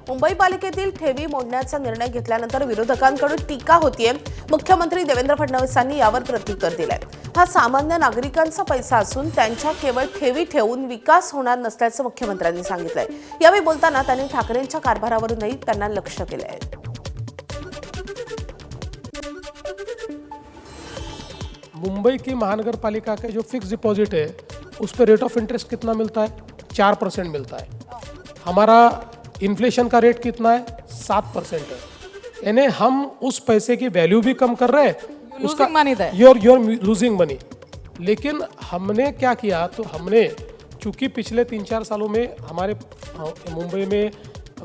मुंबई पालिकेतील ठेवी मोडण्याचा निर्णय घेतल्यानंतर विरोधकांकडून टीका होतीये. मुख्यमंत्री देवेंद्र फडणवीसांनी यावर प्रत्युत्तर दिलंय. हा सामान्य नागरिकांचा पैसा असून त्यांच्या केवळ ठेवी ठेवून विकास होणार नसल्याचं मुख्यमंत्र्यांनी सांगितलंय. यावेळी बोलताना त्यांनी ठाकरेंच्या कारभारावरूनही त्यांना लक्ष्य केलंय. मुंबई की महानगर पालिका का जो फिक्स डिपॉजिट है उस पर रेट ऑफ इंटरेस्ट कितना मिलता है? 4% मिलता है. हमारा इन्फ्लेशन का रेट कितना है? 7% है. यानी हम उस पैसे की वैल्यू भी कम कर रहे हैं. उसका you're losing money. लेकिन हमने क्या किया, तो हमने चूंकि पिछले 3-4 सालों में हमारे मुंबई में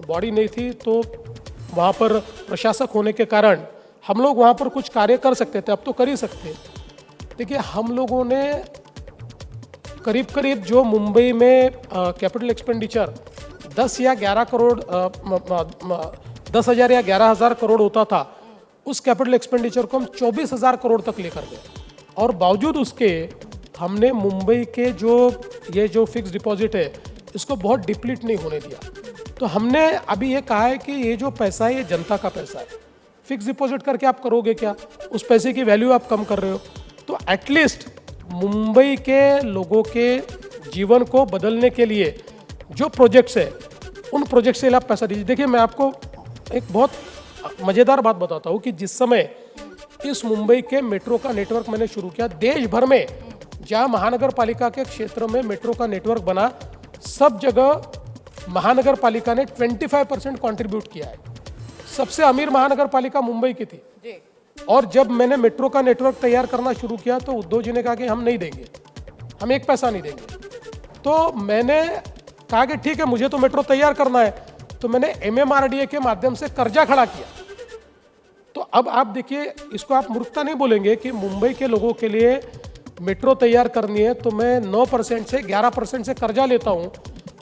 बॉडी नहीं थी, तो वहाँ पर प्रशासक होने के कारण हम लोग वहाँ पर कुछ कार्य कर सकते थे. अब तो कर ही सकते. देखिए, हम लोगों ने करीब करीब जो मुंबई में कैपिटल एक्सपेंडिचर 10 या 11 करोड़ 10,000 या 11,000 करोड़ होता था, उस कैपिटल एक्सपेंडिचर को हम 24,000 करोड़ तक लेकर गए. और बावजूद उसके हमने मुंबई के जो फिक्स डिपॉजिट है इसको बहुत डिप्लीट नहीं होने दिया. तो हमने अभी ये कहा है कि ये जो पैसा है ये जनता का पैसा है. फिक्स डिपॉजिट करके आप करोगे क्या? उस पैसे की वैल्यू आप कम कर रहे हो. तो एटलीस्ट मुंबई के लोगों के जीवन को बदलने के लिए जो प्रोजेक्ट्स है उन प्रोजेक्ट से आप पैसा दीजिए. देखिए, मैं आपको एक बहुत मज़ेदार बात बताता हूँ कि जिस समय इस मुंबई के मेट्रो का नेटवर्क मैंने शुरू किया, देश भर में जहाँ महानगर पालिका के क्षेत्र में मेट्रो का नेटवर्क बना, सब जगह महानगर पालिका ने 25% कॉन्ट्रीब्यूट किया है. सबसे अमीर महानगर पालिका मुंबई की थी. और जब मैंने मेट्रो का नेटवर्क तैयार करना शुरू किया तो उद्धव जी ने कहा कि हम नहीं देंगे, हम एक पैसा नहीं देंगे. तो मैंने कहा कि ठीक है, मुझे तो मेट्रो तैयार करना है. तो मैंने MMRDA के माध्यम से कर्जा खड़ा किया. तो अब आप देखिए, इसको आप मूर्खता नहीं बोलेंगे कि मुंबई के लोगों के लिए मेट्रो तैयार करनी है तो मैं 9% से 11% से कर्जा लेता हूँ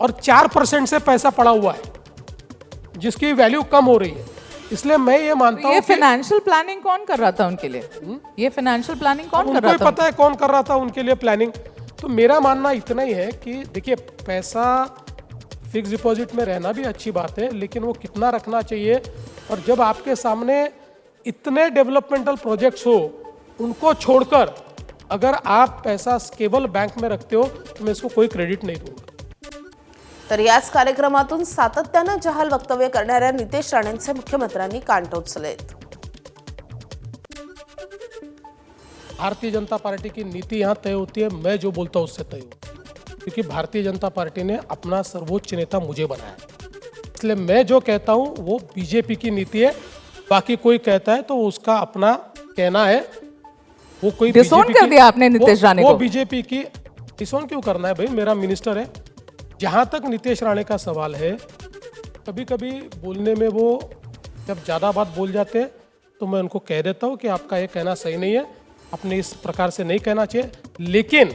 और 4% से पैसा पड़ा हुआ है जिसकी वैल्यू कम हो रही है. इसलिए मैं ये मानता हूँ ये फाइनेंशियल प्लानिंग कौन कर रहा था उनके लिए? ये फाइनेंशियल प्लानिंग कौन कर रहा था? उनको पता है कौन कर रहा था उनके लिए प्लानिंग. तो मेरा मानना इतना ही है कि देखिए, पैसा फिक्स डिपॉजिट में रहना भी अच्छी बात है, लेकिन वो कितना रखना चाहिए. और जब आपके सामने इतने डेवलपमेंटल प्रोजेक्ट्स हो, उनको छोड़कर अगर आप पैसा केवल बैंक में रखते हो तो मैं इसको कोई क्रेडिट नहीं दूंगा. तर याच कार्यक्रमातून सातत्यानं जहाल वक्तव्य करणाऱ्या नितेश राणेंचे मुख्यमंत्र्यांनी कान टोचलेत. भारतीय जनता पार्टी की नीति यहाँ तय होती है, मैं जो बोलता हूँ उससे तय होती है. क्योंकि भारतीय जनता पार्टी ने अपना सर्वोच्च नेता मुझे बनाया है, इसलिए मैं जो कहता हूँ वो बीजेपी की नीति है. बाकी कोई कहता है तो उसका अपना कहना है. वो कोई डिसोन कर दिया आपने नितेश राणे को. वो बीजेपी की डिसोन क्यों करना है भाई? मेरा मिनिस्टर है. जहाँ तक नितेश राणे का सवाल है, कभी कभी बोलने में वो जब ज़्यादा बात बोल जाते हैं तो मैं उनको कह देता हूँ कि आपका ये कहना सही नहीं है, अपने इस प्रकार से नहीं कहना चाहिए. लेकिन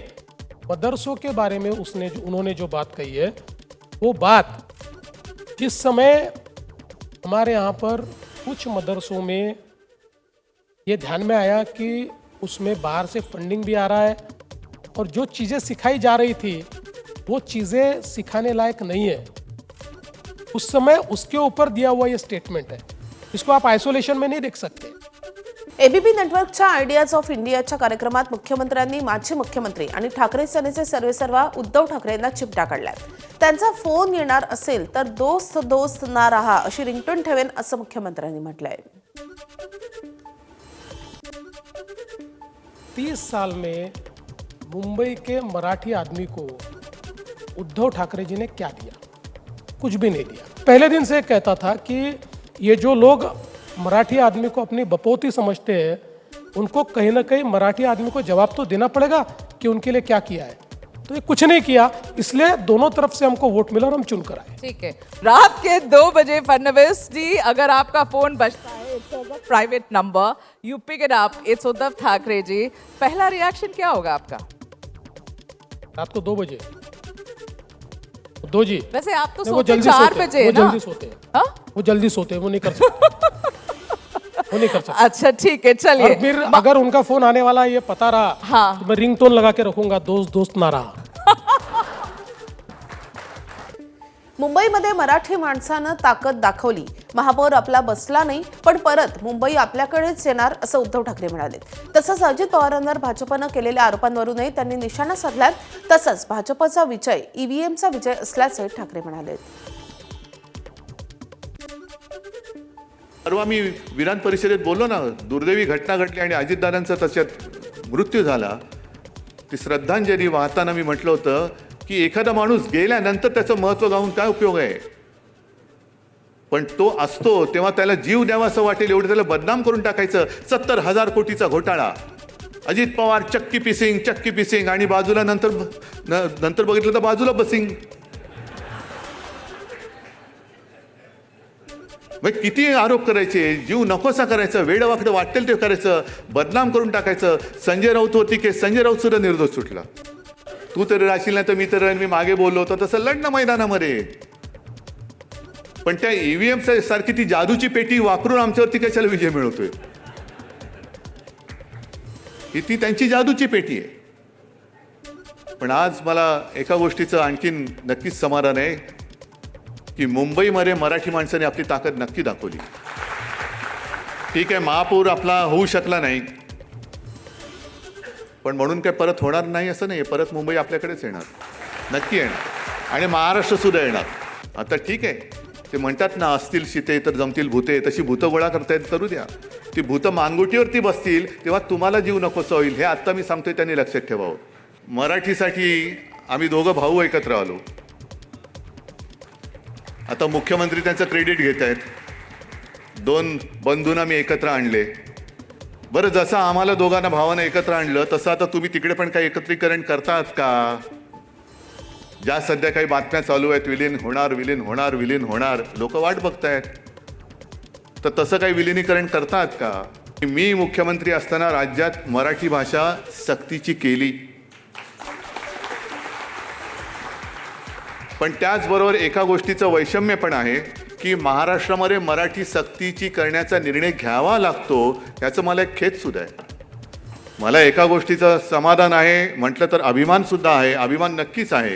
मदरसों के बारे में उन्होंने जो बात कही है, वो बात जिस समय हमारे यहाँ पर कुछ मदरसों में ये ध्यान में आया कि उसमें बाहर से फंडिंग भी आ रहा है और जो चीज़ें सिखाई जा रही थी वो चीज़ें सिखाने लायक नहीं है, उस समय उसके ऊपर दिया हुआ ये स्टेटमेंट है. इसको आप आयसोलेशन में नहीं देख सकते. एबीपी नेटवर्कच्या आयडियाज ऑफ इंडियाच्या कार्यक्रमात मुख्यमंत्र्यांनी माजी मुख्यमंत्री आणि ठाकरे सेनेचे सर्वेसर्वा उद्धव ठाकरेंना चिमटा काढलाय. त्यांचा फोन येणार असेल तर दोस्त दोस्त ना रहा अशी रिंगटोन ठेवेन असं मुख्यमंत्र्यांनी म्हटलंय. 30 साल में मुंबई के मराठी आदमी को उद्धव ठाकरे जी ने क्या दिया? कुछ भी नहीं दिया. पहले दिन से कहता था कि ये जो लोग मराठी आदमी को अपनी बपौती समझते हैं, उनको कहीं ना कहीं मराठी आदमी को जवाब तो देना पड़ेगा कि उनके लिए क्या किया है. तो ये कुछ नहीं किया, इसलिए दोनों तरफ से हमको वोट मिला और हम चुन कर आए. ठीक है. रात के 2 बजे फडणवीस जी, अगर आपका फोन बजता है, it's private number, you pick it up, it's Uddhav Thackeray ji, पहला रिएक्शन क्या होगा आपका? रात को 2 बजे उद्धव जी, वैसे आप तो वो सोते जल्दी 4 सोते बजे वो ना? जल्दी सोते हैं. हाँ? वो जल्दी सोते हैं, वो नहीं कर सकते. वो नहीं कर सकते. अच्छा ठीक है, और चलिए. फिर अगर उनका फोन आने वाला ये पता रहा, हाँ. तो मैं रिंगटोन लगा के रखूंगा, दोस्त दोस्त ना रहा. मुंबईमध्ये मराठी माणसानं ताकद दाखवली. महापौर आपला बसला नाही, पण परत मुंबई आपल्याकडेच येणार असं उद्धव ठाकरे म्हणाले. तसंच अजित पवारांवर भाजपनं केलेल्या आरोपांवरूनही त्यांनी निशाणा साधलाय. तसंच भाजपचा विजय ईव्हीएमचा विजय असल्याचे ठाकरे म्हणाले. परवा मी विधान परिषदेत बोललो ना, दुर्दैवी घटना घडली आणि अजितदादांचा त्याच्यात मृत्यू झाला. ती श्रद्धांजली वाहताना मी म्हटलं होतं की एखादा माणूस गेल्यानंतर त्याचं महत्त्व गाऊन काय उपयोग आहे. पण तो असतो तेव्हा त्याला जीव द्यावा असं वाटेल एवढं त्याला बदनाम करून टाकायचं. 70,000 कोटीचा घोटाळा, अजित पवार चक्की पिसिंग आणि बाजूला नंतर बघितलं तर बाजूला बसिंग. मग किती आरोप करायचे, जीव नकोसा करायचं, वेडवाकडं वाटेल ते करायचं, बदनाम करून टाकायचं. संजय राऊत होती केस, संजय राऊत सुद्धा निर्दोष सुटला. तू तर राशील नाही तर मी तर मी मागे बोललो होतो तसं लढणं मैदानामध्ये. पण त्या ईव्हीएम सारखी ती जादूची पेटी वापरून आमच्यावरती कशाला विजय मिळवतोय. ही ती त्यांची जादूची पेटी आहे. पण आज मला एका गोष्टीचं आणखीन नक्कीच समाधान आहे की मुंबईमध्ये मराठी माणसाने आपली ताकद नक्की दाखवली. ठीक आहे, महापौर आपला होऊ शकला नाही, पण म्हणून काय परत होणार नाही असं नाही. परत मुंबई आपल्याकडेच येणार, नक्की येणार आणि महाराष्ट्र सुद्धा येणार. आता ठीक आहे, ते म्हणतात ना, असतील शीते तर जमतील भूते, तशी भूतं गोळा करता येत करू द्या. ती भूतं मानगुटीवरती बसतील तेव्हा तुम्हाला जीव नकोसं होईल. हे आत्ता मी सांगतोय, त्यांनी लक्षात ठेवावं. मराठीसाठी आम्ही दोघं भाऊ एकत्र आलो. आता मुख्यमंत्री त्यांचं क्रेडिट घेत आहेत. 2 बंधूंना मी एकत्र आणले. बरं, जसं आम्हाला दोघांना भावानं एकत्र आणलं तसं आता तुम्ही तिकडे पण काही एकत्रीकरण करतात का? ज्या सध्या काही बातम्या चालू आहेत, विलीन होणार, लोक वाट बघतायत. तर तसं काही विलिनीकरण करतात का? मी मुख्यमंत्री असताना राज्यात मराठी भाषा सक्तीची केली, पण त्याचबरोबर एका गोष्टीचं वैषम्य पण आहे की महाराष्ट्रामध्ये मराठी सक्तीची करण्याचा निर्णय घ्यावा लागतो, याचं मला एक खेद सुद्धा आहे. मला एका गोष्टीचं समाधान आहे, म्हटलं तर अभिमानसुद्धा आहे, अभिमान नक्कीच आहे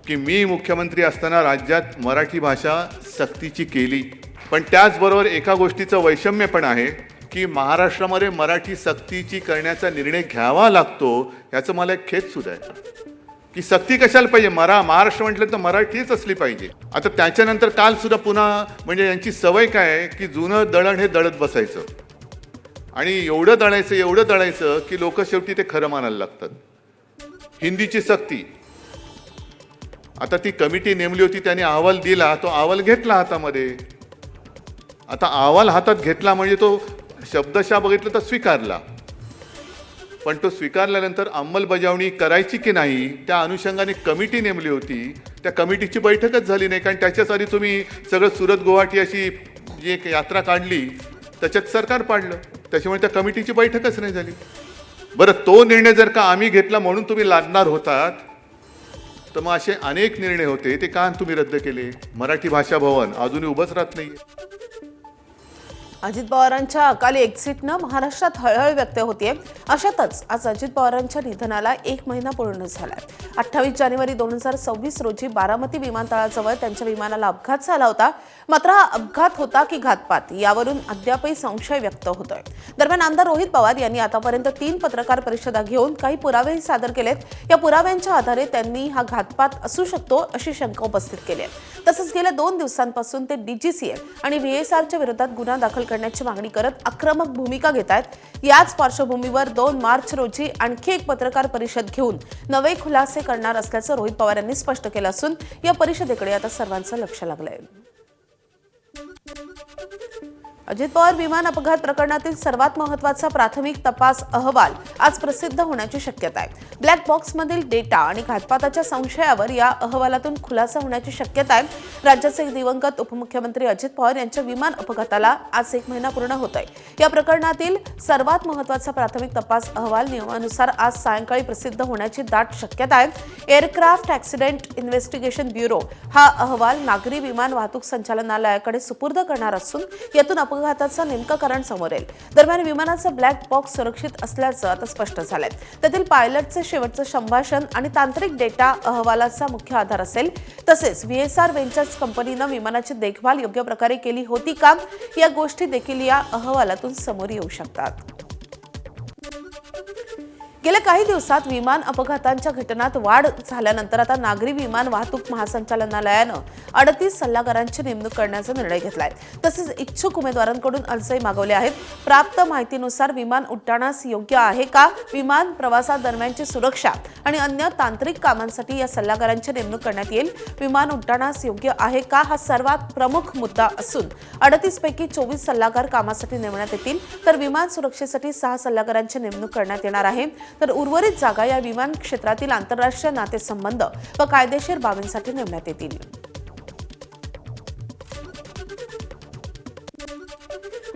की मी मुख्यमंत्री असताना राज्यात मराठी भाषा सक्तीची केली. पण त्याचबरोबर एका गोष्टीचं वैषम्य पण आहे की महाराष्ट्रामध्ये मराठी सक्तीची करण्याचा निर्णय घ्यावा लागतो, याचं मला एक खेद सुद्धा आहे की सक्ती कशाला पाहिजे. महाराष्ट्र म्हटलं तर मराठीच असली पाहिजे. आता त्याच्यानंतर काल सुद्धा पुन्हा म्हणजे यांची सवय काय आहे की जुनं दळण हे दळत बसायचं आणि एवढं दळायचं की लोक शेवटी ते खरं मानायला लागतात. हिंदीची सक्ती, आता ती कमिटी नेमली होती, त्याने अहवाल दिला, तो अहवाल घेतला हातामध्ये. आता अहवाल हातात घेतला म्हणजे तो शब्दशः बघितलं तर स्वीकारला, पण तो स्वीकारल्यानंतर अंमलबजावणी करायची की नाही त्या अनुषंगाने कमिटी नेमली होती. त्या कमिटीची बैठकच झाली नाही, कारण त्याच्याच आधी तुम्ही सगळं सुरत गुवाहाटी अशी जी एक यात्रा काढली त्याच्यात सरकार पाडलं, त्याच्यामुळे त्या कमिटीची बैठकच नाही झाली. बरं, तो निर्णय जर का आम्ही घेतला म्हणून तुम्ही लादणार होतात तर मग असे अनेक निर्णय होते, ते का तुम्ही रद्द केले? मराठी भाषा भवन अजूनही उभंच राहत नाही. अजित पवारांच्या अकाली एक्झिटनं महाराष्ट्रात हळहळ व्यक्त होतीये. अशातच आज अजित पवारांच्या निधनाला 1 महिना पूर्ण झालाय. 28 जानेवारी 2026 रोजी बारामती विमानतळाजवळ त्यांच्या विमानाला अपघात झाला होता. मात्र हा अपघात होता की घातपात यावरून अद्यापही संशय व्यक्त होतोय. दरम्यान आमदार रोहित पवार यांनी आतापर्यंत 3 पत्रकार परिषदा घेऊन काही पुरावेही सादर केलेत. या पुराव्यांच्या आधारे त्यांनी हा घातपात असू शकतो अशी शंका उपस्थित केली आहे. तसंच गेल्या 2 दिवसांपासून ते DGCA आणि VSRच्या विरोधात गुन्हा दाखल करण्याची मागणी करत आक्रमक भूमिका घेत आहेत. याच पार्श्वभूमीवर 2 मार्च रोजी आणखी एक पत्रकार परिषद घेऊन नवे खुलासे करणार असल्याचं रोहित पवार यांनी स्पष्ट केलं असून या परिषदेकडे आता सर्वांचं लक्ष लागलंय. अजित पवार विमान अपघात प्रकरणातील सर्वात महत्त्वाचा प्राथमिक तपास अहवाल आज प्रसिद्ध होण्याची शक्यता आहे. ब्लॅक बॉक्समधील डेटा आणि घातपाताच्या संशयावर या अहवालातून खुलासा होण्याची शक्यता आहे. राज्याचे दिवंगत उपमुख्यमंत्री अजित पवार यांच्या विमान अपघाताला आज 1 महिना पूर्ण होत आहे. या प्रकरणातील सर्वात महत्त्वाचा प्राथमिक तपास अहवाल नियमानुसार आज सायंकाळी प्रसिद्ध होण्याची दाट शक्यता आहे. एअरक्राफ्ट ॲक्सिडेंट इन्व्हेस्टिगेशन ब्युरो हा अहवाल नागरी विमान वाहतूक संचालनालयाकडे सुपूर्द करणार असून यातून अपघाताचं नेमकं कारण समोर येईल. दरम्यान विमानाचं ब्लॅक बॉक्स सुरक्षित असल्याचं आता स्पष्ट झालंय. त्यातील पायलटचे शेवटचं संभाषण आणि तांत्रिक डेटा अहवालाचा मुख्य आधार असेल. तसेच VSR व्हेंचर्स कंपनीनं विमानाची देखभाल योग्य प्रकारे केली होती का, या गोष्टी देखील या अहवालातून समोर येऊ शकतात. गेल्या काही दिवसात विमान अपघातांच्या घटनात वाढ झाल्यानंतर आता नागरी विमान वाहतूक महासंचालनालयानं 38 सल्लागारांची नेमणूक करण्याचा निर्णय घेतलाय. तसेच इच्छुक उमेदवारांकडून अर्जही मागवले आहेत. प्राप्त माहितीनुसार विमान उड्डाणास योग्य आहे का, विमान प्रवासादरम्यानची सुरक्षा आणि अन्य तांत्रिक कामांसाठी या सल्लागारांची नेमणूक करण्यात येईल. विमान उड्डाणास योग्य आहे का हा सर्वात प्रमुख मुद्दा असून 38 पैकी 24 सल्लागार कामासाठी नेमण्यात येतील, तर विमान सुरक्षेसाठी 6 सल्लागारांची नेमणूक करण्यात येणार आहे. तर उर्वरित जागा या विमान क्षेत्रातील आंतरराष्ट्रीय नातेसंबंध व कायदेशीर बाबींसाठी नेमण्यात येतील.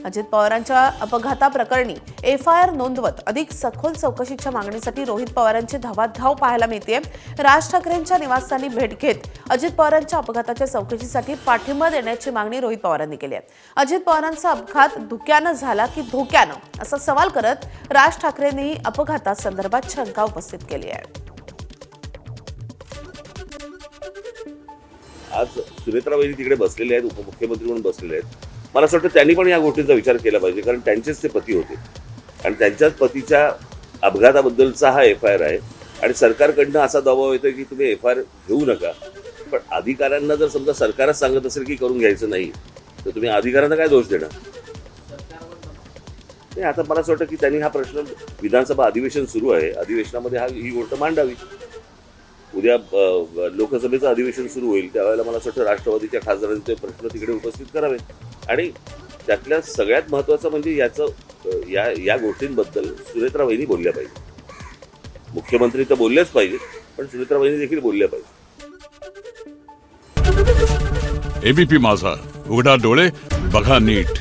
अजित पवारांच्या अपघाताप्रकरणी FIR नोंदवत अधिक सखोल चौकशीच्या मागणीसाठी रोहित पवारांची धावाधाव पाहायला मिळते. राज ठाकरेंच्या निवासस्थानी भेट घेत अजित पवारांच्या अपघाताच्या चौकशीसाठी पाठिंबा देण्याची मागणी रोहित पवारांनी केली आहे. अजित पवारांचा अपघात धुक्यानं झाला की धोक्यानं असा सवाल करत राज ठाकरेंनीही अपघातासंदर्भात शंका उपस्थित केली आहे. आज सुनेत्राबाई तिकडे बसलेले आहेत, उपमुख्यमंत्री म्हणून बसलेले आहेत. मला असं वाटतं त्यांनी पण या गोष्टींचा विचार केला पाहिजे, कारण त्यांचेच ते पती होते आणि त्यांच्याच पतीच्या अपघाताबद्दलचा हा FIR आहे आणि सरकारकडनं असा दबाव येतो की तुम्ही FIR घेऊ नका. पण अधिकाऱ्यांना जर समजा सरकारच सांगत असेल की करून घ्यायचं नाही, तर तुम्ही अधिकाऱ्यांना काय दोष देणार? नाही, आता मला असं वाटतं की त्यांनी हा प्रश्न, विधानसभा अधिवेशन सुरू आहे, अधिवेशनामध्ये ही गोष्ट मांडावी. उद्या लोकसभेचं अधिवेशन सुरू होईल, त्यावेळेला मला असं वाटतं राष्ट्रवादीच्या खासदारांचे प्रश्न तिकडे उपस्थित करावे. आणि त्यातल्या सगळ्यात महत्त्वाचं म्हणजे या गोष्टींबद्दल सुनेत्रा वहिनी बोलल्या पाहिजे. मुख्यमंत्री तर बोललेच पाहिजे, पण सुनेत्रा वहिनी देखील बोलल्या पाहिजे. ABP माझा, उघडा डोळे बघा नीट.